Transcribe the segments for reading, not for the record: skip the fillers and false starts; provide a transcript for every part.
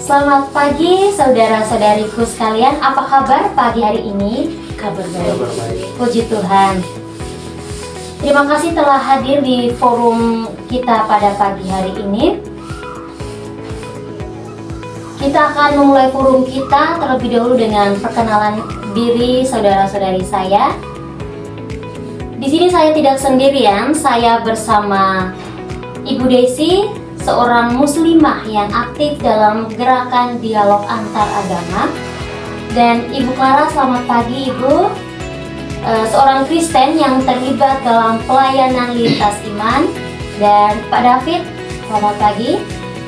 Selamat pagi saudara-saudariku sekalian. Apa kabar pagi hari ini? Kabar baik. Puji Tuhan. Terima kasih telah hadir di forum kita pada pagi hari ini. Kita akan memulai forum kita terlebih dahulu dengan perkenalan diri saudara-saudari saya. Di sini saya tidak sendirian, saya bersama Ibu Desi, seorang muslimah yang aktif dalam gerakan dialog antar agama, dan Ibu Clara. Selamat pagi Ibu, seorang Kristen yang terlibat dalam pelayanan lintas iman. Dan Pak David, selamat pagi,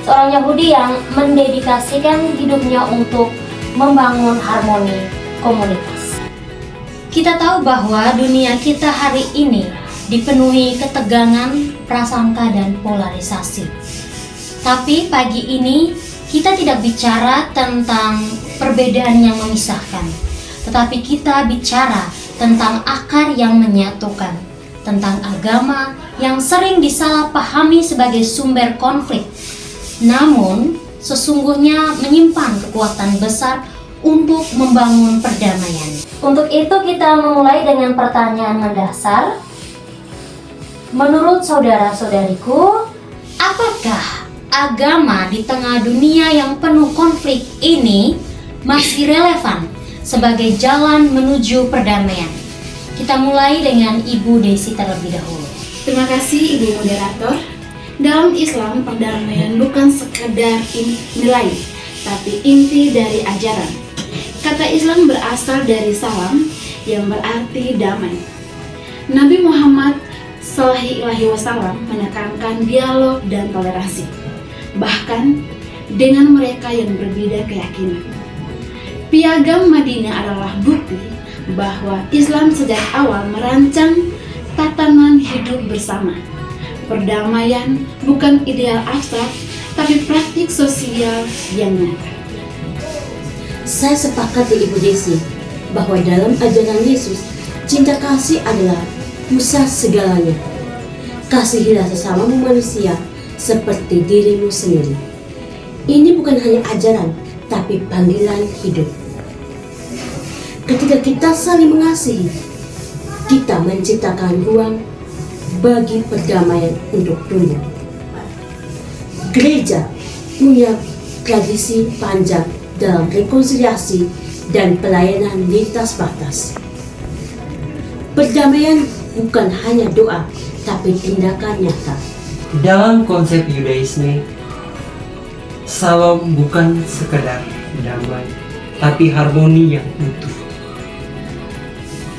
seorang Yahudi yang mendedikasikan hidupnya untuk membangun harmoni komunitas. Kita tahu bahwa dunia kita hari ini dipenuhi ketegangan, prasangka, dan polarisasi. Tapi pagi ini kita tidak bicara tentang perbedaan yang memisahkan, tetapi kita bicara tentang akar yang menyatukan, tentang agama yang sering disalahpahami sebagai sumber konflik, namun sesungguhnya menyimpan kekuatan besar untuk membangun perdamaian. Untuk itu kita memulai dengan pertanyaan mendasar. Menurut saudara-saudariku, apakah agama di tengah dunia yang penuh konflik ini masih relevan sebagai jalan menuju perdamaian? Kita mulai dengan Ibu Desi terlebih dahulu. Terima kasih Ibu Moderator. Dalam Islam, perdamaian bukan sekedar nilai, tapi inti dari ajaran. Kata Islam berasal dari salam yang berarti damai. Nabi Muhammad SAW menekankan dialog dan toleransi, bahkan dengan mereka yang berbeda keyakinan. Piagam Madinah adalah bukti bahwa Islam sejak awal merancang tatanan hidup bersama. Perdamaian bukan ideal abstrak, tapi praktik sosial yang nyata. Saya sepakat dengan Ibu Desi bahwa dalam ajaran Yesus, cinta kasih adalah pusat segalanya. Kasihilah sesamamu manusia seperti dirimu sendiri. Ini bukan hanya ajaran, tapi panggilan hidup. Ketika kita saling mengasihi, kita menciptakan ruang bagi perdamaian untuk tumbuh. Gereja punya tradisi panjang dalam rekonsiliasi dan pelayanan lintas batas. Perdamaian bukan hanya doa, tapi tindakan nyata. Dalam konsep Yudaisme, salam bukan sekedar damai, tapi harmoni yang utuh.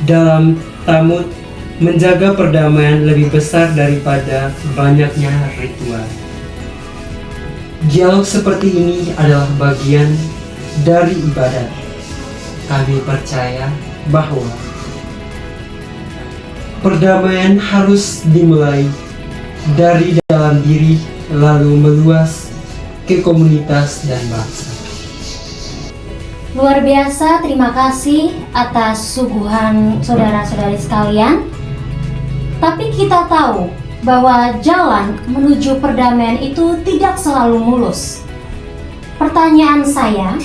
Dalam Talmud, menjaga perdamaian lebih besar daripada banyaknya ritual. Dialog seperti ini adalah bagian dari ibadat. Kami percaya bahwa perdamaian harus dimulai dari dalam diri, lalu meluas ke komunitas dan bangsa. Luar biasa, terima kasih atas suguhan saudara-saudari sekalian. Tapi kita tahu bahwa jalan menuju perdamaian itu tidak selalu mulus. Pertanyaan saya,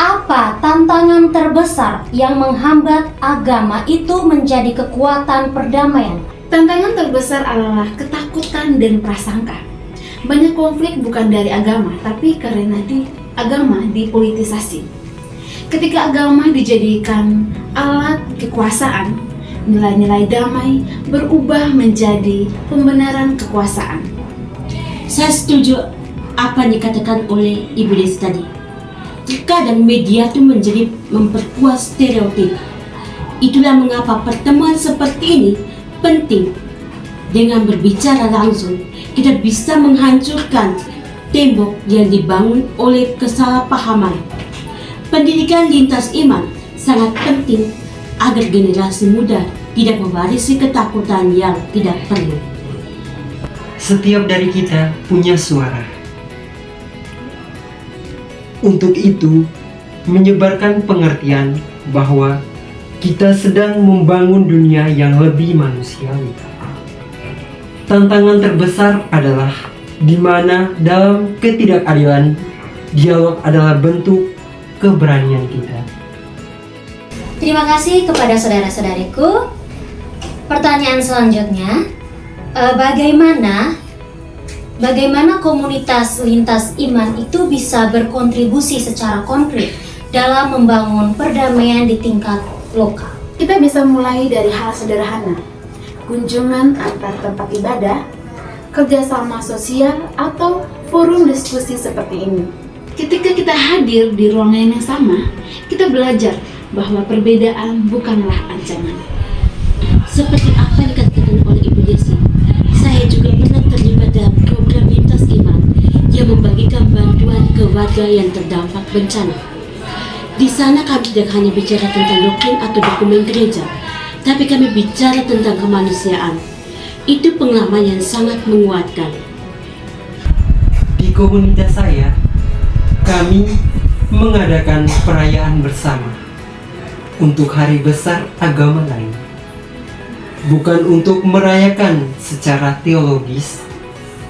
apa tantangan terbesar yang menghambat agama itu menjadi kekuatan perdamaian? Tantangan terbesar adalah ketakutan dan prasangka. Banyak konflik bukan dari agama, tapi karena agama dipolitisasi. Ketika agama dijadikan alat kekuasaan, nilai-nilai damai berubah menjadi pembenaran kekuasaan. Saya setuju apa yang dikatakan oleh Ibu Desi tadi. Terkadang media itu menjadi memperkuat stereotip. Itulah mengapa pertemuan seperti ini penting. Dengan berbicara langsung, kita bisa menghancurkan tembok yang dibangun oleh kesalahpahaman. Pendidikan lintas iman sangat penting agar generasi muda tidak mewarisi ketakutan yang tidak perlu. Setiap dari kita punya suara. Untuk itu, menyebarkan pengertian bahwa kita sedang membangun dunia yang lebih manusiawi. Tantangan terbesar adalah di mana dalam ketidakadilan Dialog adalah bentuk keberanian kita. Terima kasih kepada saudara-saudariku. Pertanyaan selanjutnya, bagaimana komunitas lintas iman itu bisa berkontribusi secara konkret dalam membangun perdamaian di tingkat lokal? Kita bisa mulai dari hal sederhana, kunjungan antar tempat ibadah, kerjasama sosial, atau forum diskusi seperti ini. Ketika kita hadir di ruangan yang sama, kita belajar bahwa perbedaan bukanlah ancaman. Seperti apa yang dikatakan oleh Ibu Desi, saya juga pernah terlibat dalam program lintas iman yang membagikan bantuan ke warga yang terdampak bencana. Di sana kami tidak hanya bicara tentang doktrin atau dokumen gereja, tapi kami bicara tentang kemanusiaan. Itu pengalaman yang sangat menguatkan. Di komunitas saya, kami mengadakan perayaan bersama untuk hari besar agama lain. Bukan untuk merayakan secara teologis,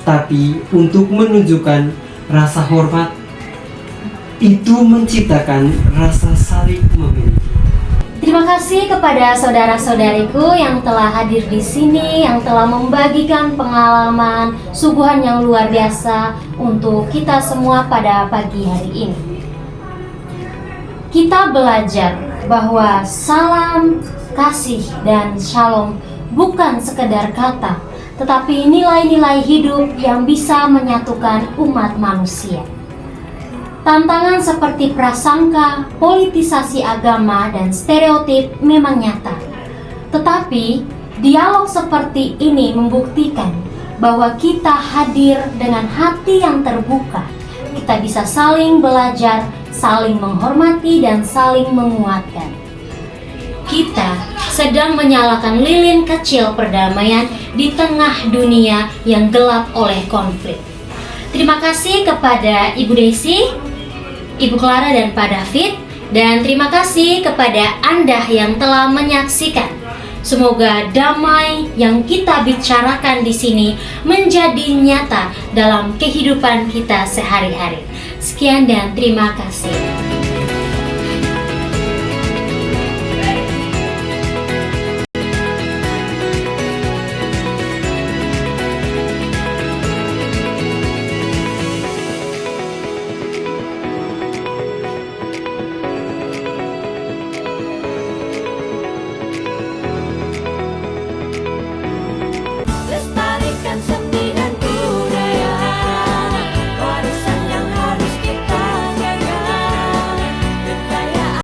tapi untuk menunjukkan rasa hormat. Itu menciptakan rasa saling memiliki. Terima kasih kepada saudara-saudariku yang telah hadir di sini, yang telah membagikan pengalaman suguhan yang luar biasa untuk kita semua pada pagi hari ini. Kita belajar bahwa salam, kasih, dan shalom bukan sekedar kata, tetapi nilai-nilai hidup yang bisa menyatukan umat manusia. Tantangan seperti prasangka, politisasi agama, dan stereotip memang nyata. Tetapi, dialog seperti ini membuktikan bahwa kita hadir dengan hati yang terbuka. Kita bisa saling belajar, saling menghormati, dan saling menguatkan. Kita sedang menyalakan lilin kecil perdamaian di tengah dunia yang gelap oleh konflik. Terima kasih kepada Ibu Desi, Ibu Clara, dan Pak David, dan terima kasih kepada Anda yang telah menyaksikan. Semoga damai yang kita bicarakan di sini menjadi nyata dalam kehidupan kita sehari-hari. Sekian dan terima kasih.